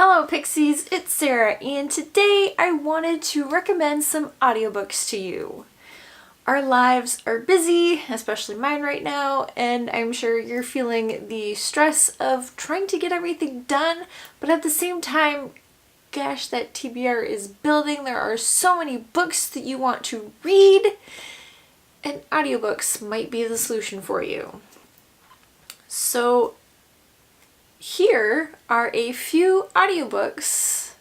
Hello Pixies, it's Sarah, and today I wanted to recommend some audiobooks to you. Our lives are busy, especially mine right now, and I'm sure you're feeling the stress of trying to get everything done, but at the same time, gosh, that TBR is building. There are so many books that you want to read, and audiobooks might be the solution for you. So here are a few audiobooks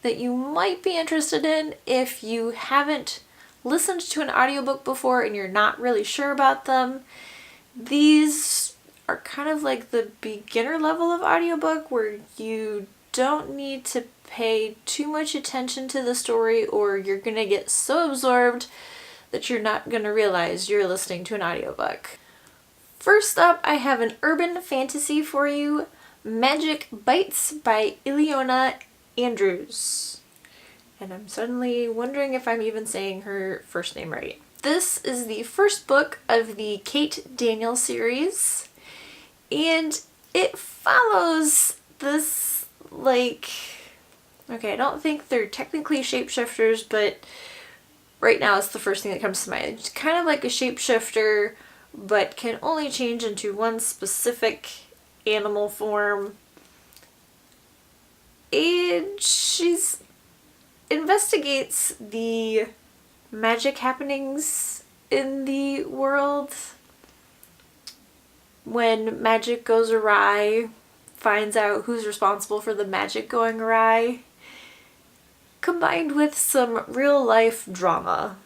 that you might be interested in if you haven't listened to an audiobook before and you're not really sure about them. These are kind of like the beginner level of audiobook where you don't need to pay too much attention to the story or you're going to get so absorbed that you're not going to realize you're listening to an audiobook. First up, I have an urban fantasy for you, Magic Bites by Ileana Andrews. And I'm suddenly wondering if I'm even saying her first name right. This is the first book of the Kate Daniel series, and it follows this, okay, I don't think they're technically shapeshifters, but right now it's the first thing that comes to mind. It's kind of like a shapeshifter, but can only change into one specific animal form. And she's investigates the magic happenings in the world. When magic goes awry, finds out who's responsible for the magic going awry, combined with some real life drama.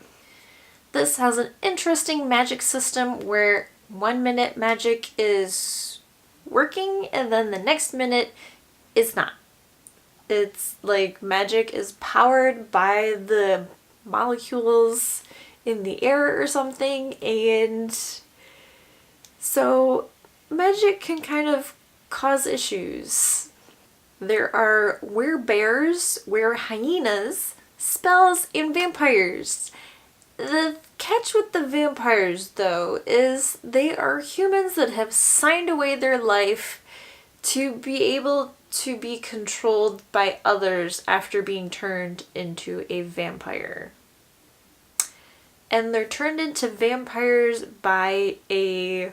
This has an interesting magic system where 1 minute magic is working and then the next minute it's not. It's like magic is powered by the molecules in the air or something, and so magic can kind of cause issues. There are werebears, werehyenas, spells, and vampires. The catch with the vampires, though, is they are humans that have signed away their life to be able to be controlled by others after being turned into a vampire. And they're turned into vampires by I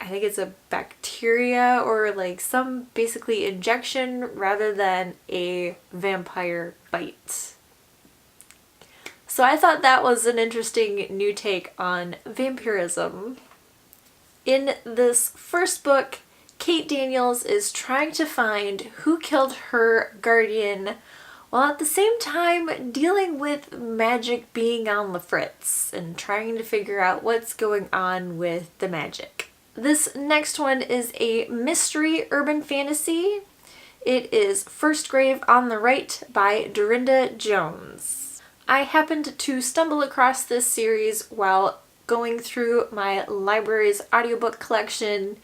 think it's a bacteria or like some basically injection rather than a vampire bite. So I thought that was an interesting new take on vampirism. In this first book, Kate Daniels is trying to find who killed her guardian while at the same time dealing with magic being on the fritz and trying to figure out what's going on with the magic. This next one is a mystery urban fantasy. It is First Grave on the Right by Dorinda Jones. I happened to stumble across this series while going through my library's audiobook collection,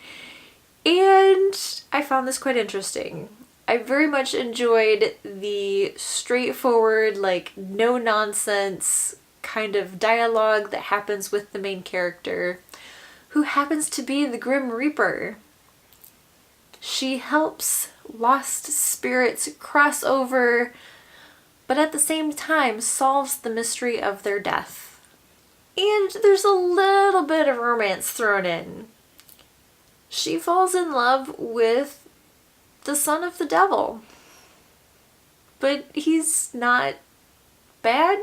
and I found this quite interesting. I very much enjoyed the straightforward, no-nonsense kind of dialogue that happens with the main character, who happens to be the Grim Reaper. She helps lost spirits cross over, but at the same time solves the mystery of their death. And there's a little bit of romance thrown in. She falls in love with the son of the devil. But he's not bad.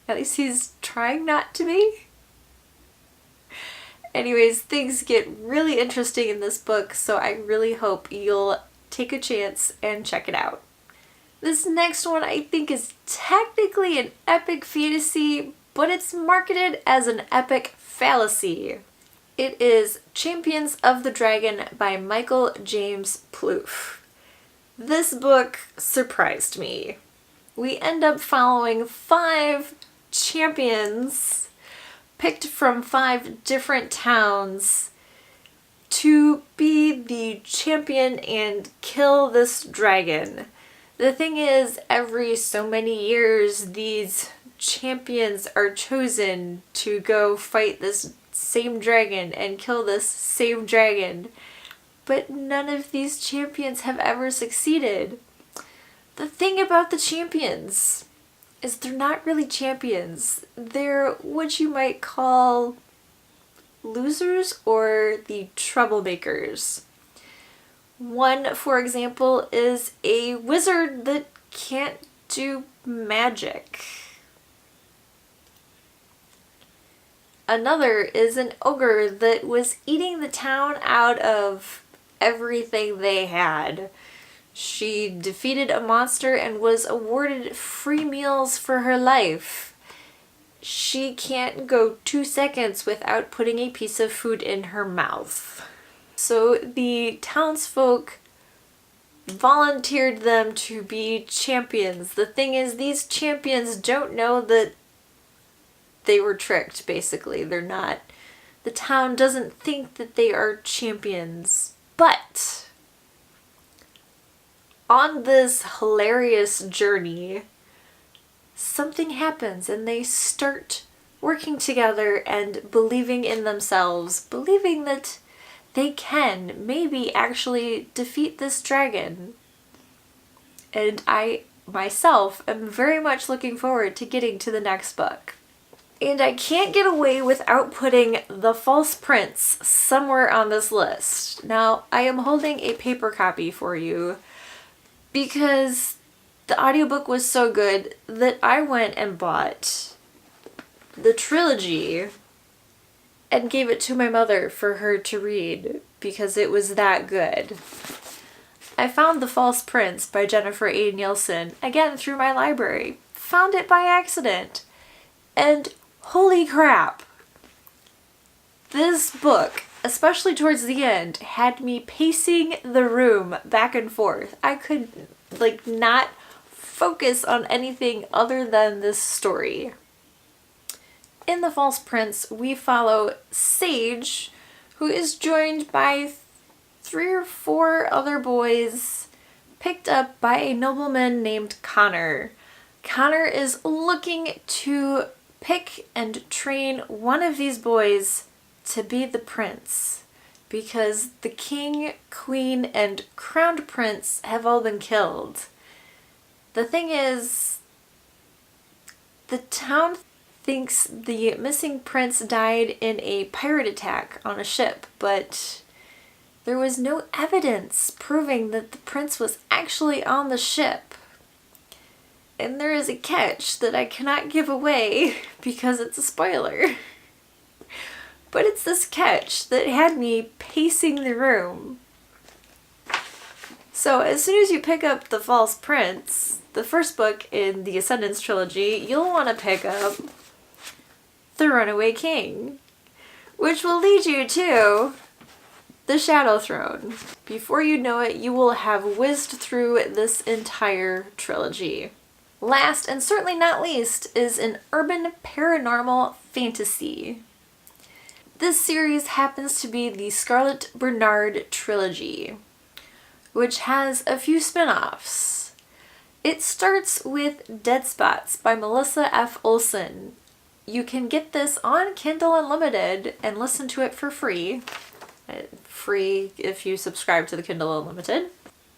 At least he's trying not to be. Anyways, things get really interesting in this book, so I really hope you'll take a chance and check it out. This next one I think is technically an epic fantasy, but it's marketed as an epic fallacy. It is Champions of the Dragon by Michael James Plouffe. This book surprised me. We end up following 5 champions picked from 5 different towns to be the champion and kill this dragon. The thing is, every so many years, these champions are chosen to go fight this same dragon and kill this same dragon. but none of these champions have ever succeeded. The thing about the champions is they're not really champions. They're what you might call losers or the troublemakers. One, for example, is a wizard that can't do magic. Another is an ogre that was eating the town out of everything they had. She defeated a monster and was awarded free meals for her life. She can't go 2 seconds without putting a piece of food in her mouth. So the townsfolk volunteered them to be champions. The thing is, these champions don't know that they were tricked, basically. They're not. The town doesn't think that they are champions. But on this hilarious journey, something happens and they start working together and believing in themselves, believing that they can maybe actually defeat this dragon. And I myself am very much looking forward to getting to the next book. And I can't get away without putting The False Prince somewhere on this list. Now, I am holding a paper copy for you because the audiobook was so good that I went and bought the trilogy and gave it to my mother for her to read because it was that good. I found The False Prince by Jennifer A. Nielsen, again through my library. Found it by accident. And holy crap! This book, especially towards the end, had me pacing the room back and forth. I could, not focus on anything other than this story. In The False Prince, we follow Sage, who is joined by 3 or 4 other boys picked up by a nobleman named Connor. Connor is looking to pick and train one of these boys to be the prince because the king, queen, and crowned prince have all been killed. The thing is, the town thinks the missing prince died in a pirate attack on a ship, but there was no evidence proving that the prince was actually on the ship. And there is a catch that I cannot give away because it's a spoiler. But it's this catch that had me pacing the room. So as soon as you pick up The False Prince, the first book in the Ascendance trilogy, you'll want to pick up The Runaway King, which will lead you to the Shadow Throne. Before you know it, you will have whizzed through this entire trilogy. Last, and certainly not least, is an urban paranormal fantasy. This series happens to be the Scarlet Bernard trilogy, which has a few spin-offs. It starts with Dead Spots by Melissa F. Olson. You can get this on Kindle Unlimited and listen to it for free. Free if you subscribe to the Kindle Unlimited.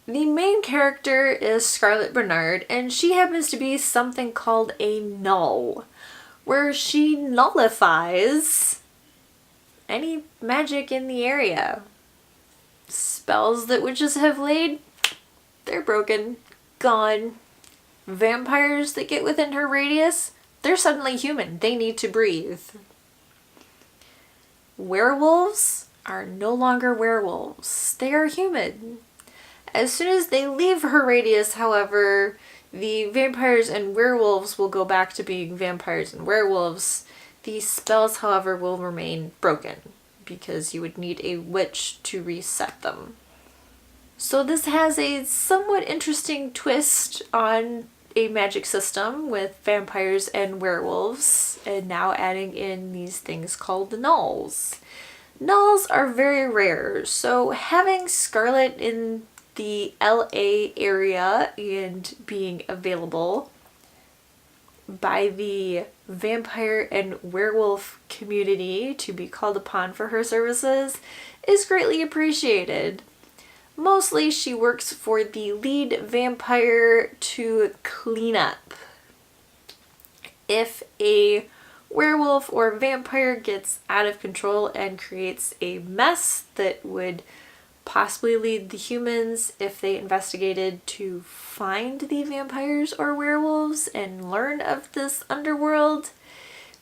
The main character is Scarlet Bernard, and she happens to be something called a null, where she nullifies any magic in the area. Spells that witches have laid, they're broken, gone. Vampires that get within her radius, they're suddenly human. They need to breathe. Werewolves are no longer werewolves. They are human. As soon as they leave her radius, however, the vampires and werewolves will go back to being vampires and werewolves. The spells, however, will remain broken because you would need a witch to reset them. So this has a somewhat interesting twist on a magic system with vampires and werewolves, and now adding in these things called the nulls. Nulls are very rare, so having Scarlet in the LA area and being available by the vampire and werewolf community to be called upon for her services is greatly appreciated. Mostly she works for the lead vampire to clean up. If a werewolf or vampire gets out of control and creates a mess that would possibly lead the humans, if they investigated, to find the vampires or werewolves and learn of this underworld,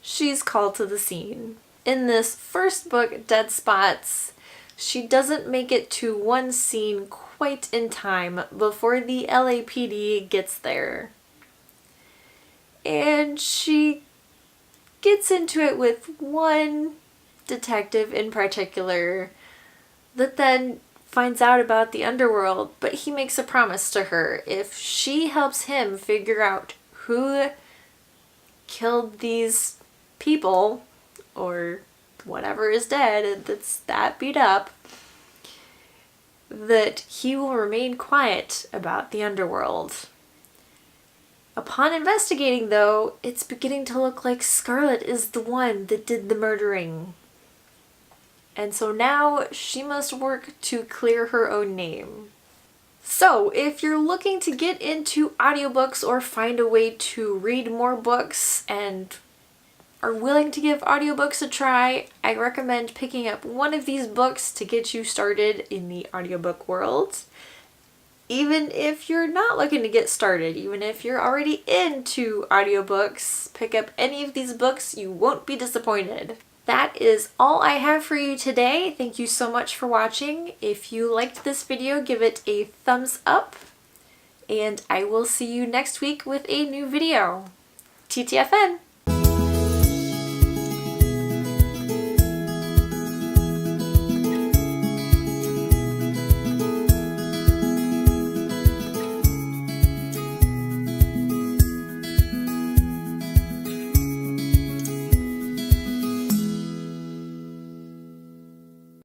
she's called to the scene. In this first book, Dead Spots, she doesn't make it to one scene quite in time before the LAPD gets there. And she gets into it with one detective in particular that then finds out about the underworld, but he makes a promise to her. If she helps him figure out who killed these people, or whatever is dead that's that beat up, that he will remain quiet about the underworld. Upon investigating, though, it's beginning to look like Scarlet is the one that did the murdering. And so now she must work to clear her own name. So, if you're looking to get into audiobooks or find a way to read more books and are willing to give audiobooks a try, I recommend picking up one of these books to get you started in the audiobook world. Even if you're not looking to get started, even if you're already into audiobooks, pick up any of these books, you won't be disappointed. That is all I have for you today. Thank you so much for watching. If you liked this video, give it a thumbs up, and I will see you next week with a new video. TTFN!